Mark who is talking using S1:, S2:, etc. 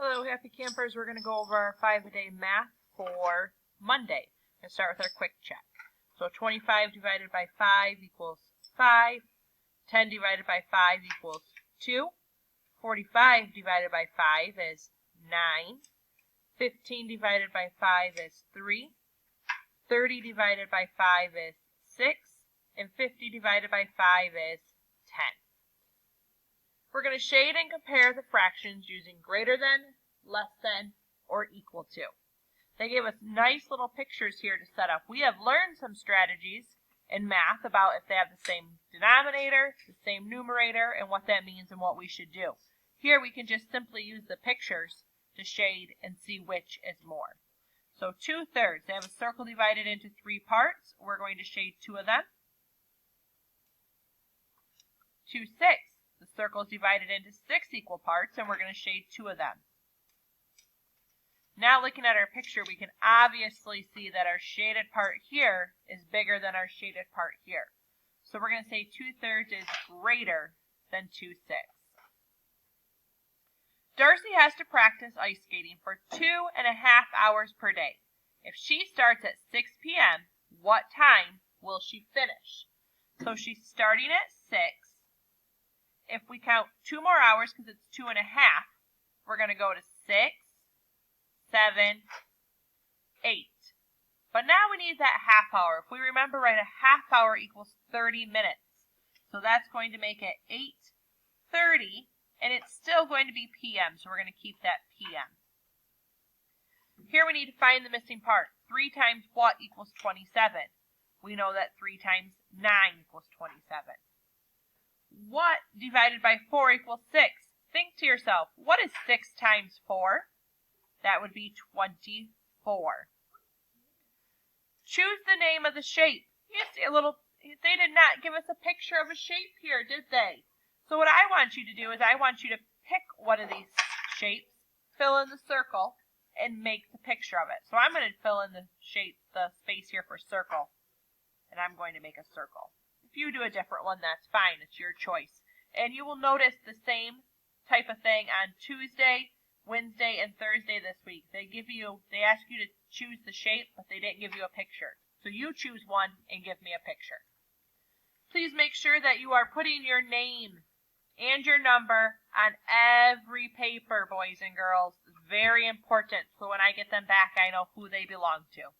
S1: Hello, happy campers. We're going to go over our 5-a-day math for Monday. And start with our quick check. So 25 divided by 5 equals 5. 10 divided by 5 equals 2. 45 divided by 5 is 9. 15 divided by 5 is 3. 30 divided by 5 is 6. And 50 divided by 5 is 10. We're going to shade and compare the fractions using greater than, less than, or equal to. They gave us nice little pictures here to set up. We have learned some strategies in math about if they have the same denominator, the same numerator, and what that means and what we should do. Here we can just simply use the pictures to shade and see which is more. So 2/3, they have a circle divided into 3 parts. We're going to shade 2 of them. 2/6. The circle is divided into 6 equal parts, and we're going to shade 2 of them. Now looking at our picture, we can obviously see that our shaded part here is bigger than our shaded part here. So we're going to say 2/3 is greater than 2/6. Darcy has to practice ice skating for 2.5 hours per day. If she starts at 6 p.m., what time will she finish? So she's starting at 6. If we count 2 more hours because it's 2.5, we're going to go to 6, 7, 8. But now we need that half hour. If we remember right, a half hour equals 30 minutes. So that's going to make it 8:30, and it's still going to be p.m., so we're going to keep that p.m. Here we need to find the missing part. 3 times what equals 27? We know that 3 times 9 equals 27. What divided by 4 equals 6? Think to yourself, what is 6 times 4? That would be 24. Choose the name of the shape. You see they did not give us a picture of a shape here, did they? So what I want you to do is I want you to pick one of these shapes, fill in the circle, and make the picture of it. So I'm going to fill in the space here for circle, and I'm going to make a circle. If you do a different one, that's fine. It's your choice. And you will notice the same type of thing on Tuesday, Wednesday, and Thursday this week. They ask you to choose the shape, but they didn't give you a picture. So you choose one and give me a picture. Please make sure that you are putting your name and your number on every paper, boys and girls. It's very important. So when I get them back, I know who they belong to.